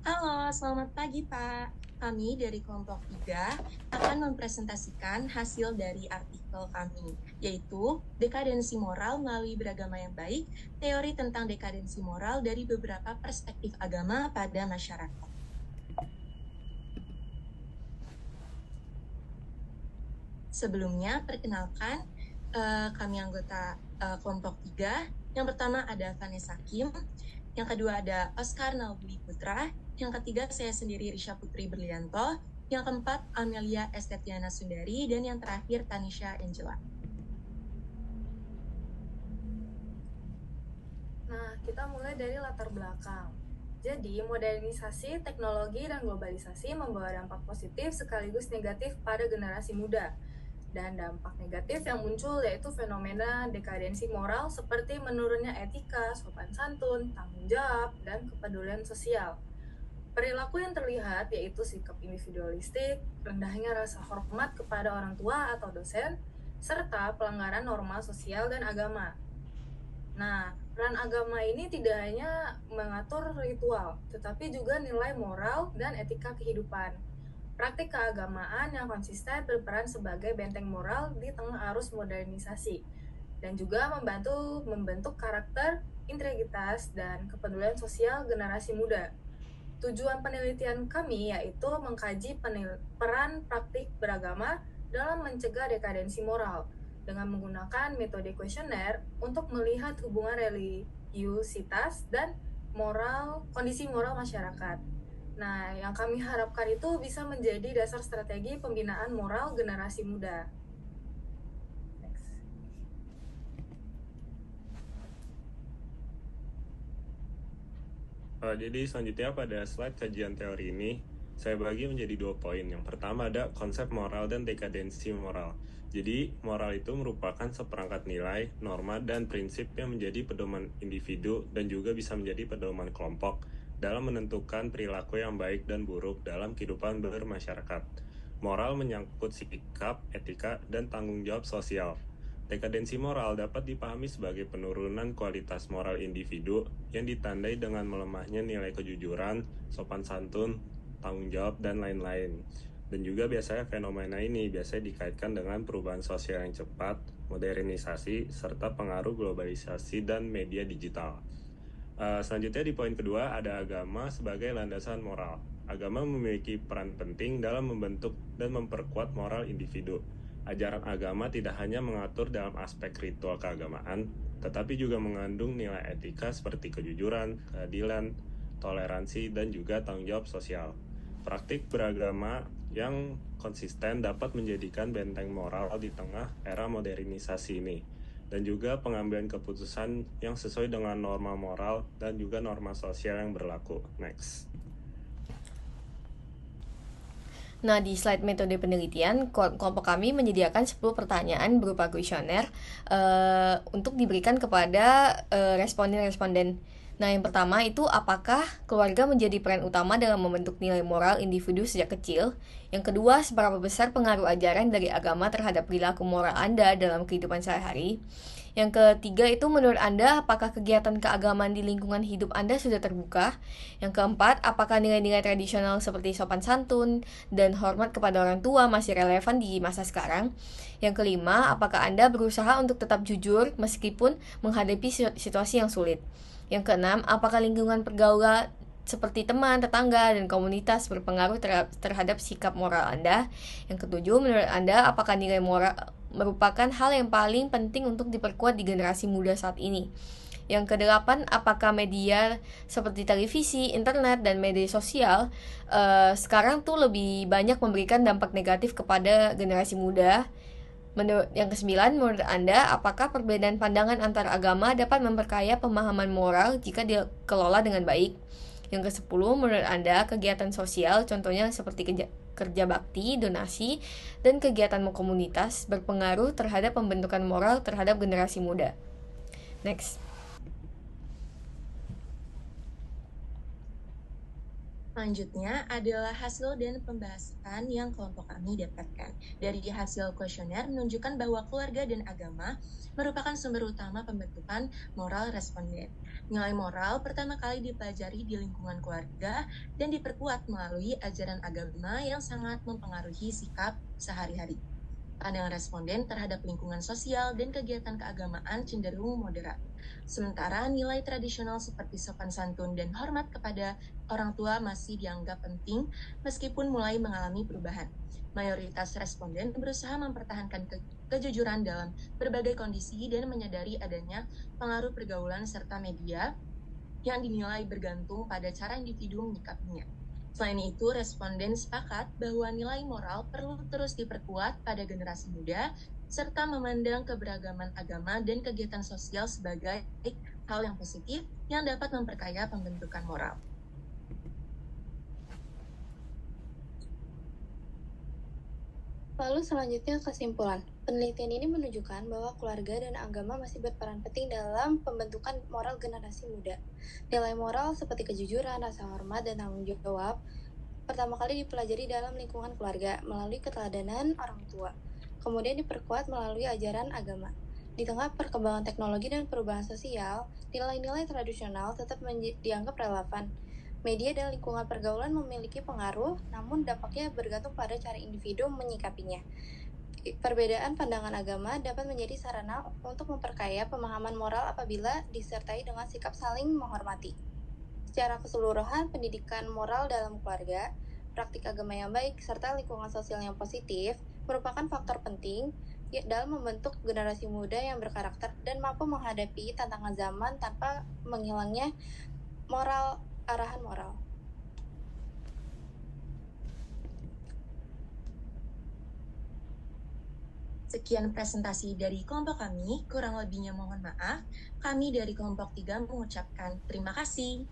Halo, selamat pagi Pak. Kami dari kelompok 3 akan mempresentasikan hasil dari artikel kami, yaitu Dekadensi Moral Melalui Beragama yang Baik, teori tentang dekadensi moral dari beberapa perspektif agama pada masyarakat. Sebelumnya, perkenalkan, kami anggota kelompok 3. Yang pertama ada Vanessa Kim, yang kedua ada Oscar Naubli Putra, yang ketiga saya sendiri Risha Putri Berlianto, yang keempat Amelia Estetiana Sundari, dan yang terakhir Tanisha Angela. Nah, kita mulai dari latar belakang. Jadi, modernisasi, teknologi, dan globalisasi membawa dampak positif sekaligus negatif pada generasi muda. Dan dampak negatif yang muncul yaitu fenomena dekadensi moral seperti menurunnya etika, sopan santun, tanggung jawab, dan kepedulian sosial. Perilaku yang terlihat yaitu sikap individualistik, rendahnya rasa hormat kepada orang tua atau dosen, serta pelanggaran norma sosial dan agama. Nah, peran agama ini tidak hanya mengatur ritual, tetapi juga nilai moral dan etika kehidupan. Praktik keagamaan yang konsisten berperan sebagai benteng moral di tengah arus modernisasi, dan juga membentuk karakter, integritas, dan kepedulian sosial generasi muda. Tujuan penelitian kami yaitu mengkaji peran praktik beragama dalam mencegah dekadensi moral dengan menggunakan metode kuesioner untuk melihat hubungan religiusitas dan kondisi moral masyarakat. Nah, yang kami harapkan itu bisa menjadi dasar strategi pembinaan moral generasi muda. Next. Jadi selanjutnya pada slide kajian teori ini, saya bagi menjadi 2 poin. Yang pertama ada konsep moral dan dekadensi moral. Jadi, moral itu merupakan seperangkat nilai, norma, dan prinsip yang menjadi pedoman individu dan juga bisa menjadi pedoman kelompok dalam menentukan perilaku yang baik dan buruk dalam kehidupan bermasyarakat. Moral menyangkut sikap, etika, dan tanggung jawab sosial. Dekadensi moral dapat dipahami sebagai penurunan kualitas moral individu yang ditandai dengan melemahnya nilai kejujuran, sopan santun, tanggung jawab, dan lain-lain. Dan juga biasanya fenomena ini biasanya dikaitkan dengan perubahan sosial yang cepat, modernisasi, serta pengaruh globalisasi dan media digital. Selanjutnya di poin kedua ada agama sebagai landasan moral. Agama memiliki peran penting dalam membentuk dan memperkuat moral individu. Ajaran agama tidak hanya mengatur dalam aspek ritual keagamaan, tetapi juga mengandung nilai etika seperti kejujuran, keadilan, toleransi, dan juga tanggung jawab sosial. Praktik beragama yang konsisten dapat menjadikan benteng moral di tengah era modernisasi ini, dan juga pengambilan keputusan yang sesuai dengan norma moral dan juga norma sosial yang berlaku. Next. Nah, di slide metode penelitian, kelompok kami menyediakan 10 pertanyaan berupa kuesioner untuk diberikan kepada responden-responden. Nah, yang pertama itu apakah keluarga menjadi peran utama dalam membentuk nilai moral individu sejak kecil? Yang kedua, seberapa besar pengaruh ajaran dari agama terhadap perilaku moral Anda dalam kehidupan sehari-hari? Yang ketiga itu menurut Anda apakah kegiatan keagamaan di lingkungan hidup Anda sudah terbuka? Yang keempat, apakah nilai-nilai tradisional seperti sopan santun dan hormat kepada orang tua masih relevan di masa sekarang? Yang kelima, apakah Anda berusaha untuk tetap jujur meskipun menghadapi situasi yang sulit? Yang keenam, apakah lingkungan pergaulan seperti teman, tetangga, dan komunitas berpengaruh terhadap sikap moral Anda? Yang ketujuh, menurut Anda, apakah nilai moral merupakan hal yang paling penting untuk diperkuat di generasi muda saat ini? Yang kedelapan, apakah media seperti televisi, internet, dan media sosial sekarang tuh lebih banyak memberikan dampak negatif kepada generasi muda? Yang kesembilan, menurut Anda, apakah perbedaan pandangan antar agama dapat memperkaya pemahaman moral jika dikelola dengan baik? Yang kesepuluh, menurut Anda, kegiatan sosial, contohnya seperti kerja bakti, donasi, dan kegiatan komunitas berpengaruh terhadap pembentukan moral terhadap generasi muda? Next. Selanjutnya adalah hasil dan pembahasan yang kelompok kami dapatkan. Dari hasil kuesioner menunjukkan bahwa keluarga dan agama merupakan sumber utama pembentukan moral responden. Nilai moral pertama kali dipelajari di lingkungan keluarga dan diperkuat melalui ajaran agama yang sangat mempengaruhi sikap sehari-hari. Pandangan responden terhadap lingkungan sosial dan kegiatan keagamaan cenderung moderat. Sementara nilai tradisional seperti sopan santun dan hormat kepada orang tua masih dianggap penting meskipun mulai mengalami perubahan. Mayoritas responden berusaha mempertahankan kejujuran dalam berbagai kondisi dan menyadari adanya pengaruh pergaulan serta media yang dinilai bergantung pada cara individu menyikapinya. Selain itu, responden sepakat bahwa nilai moral perlu terus diperkuat pada generasi muda, serta memandang keberagaman agama dan kegiatan sosial sebagai hal yang positif yang dapat memperkaya pembentukan moral. Lalu selanjutnya kesimpulan. Penelitian ini menunjukkan bahwa keluarga dan agama masih berperan penting dalam pembentukan moral generasi muda. Nilai moral seperti kejujuran, rasa hormat, dan tanggung jawab pertama kali dipelajari dalam lingkungan keluarga melalui keteladanan orang tua. Kemudian diperkuat melalui ajaran agama. Di tengah perkembangan teknologi dan perubahan sosial, nilai-nilai tradisional tetap dianggap relevan. Media dan lingkungan pergaulan memiliki pengaruh, namun dampaknya bergantung pada cara individu menyikapinya. Perbedaan pandangan agama dapat menjadi sarana untuk memperkaya pemahaman moral apabila disertai dengan sikap saling menghormati. Secara keseluruhan, pendidikan moral dalam keluarga, praktik agama yang baik, serta lingkungan sosial yang positif merupakan faktor penting dalam membentuk generasi muda yang berkarakter dan mampu menghadapi tantangan zaman tanpa menghilangnya arahan moral. Sekian presentasi dari kelompok kami, kurang lebihnya mohon maaf. Kami dari kelompok 3 mengucapkan terima kasih.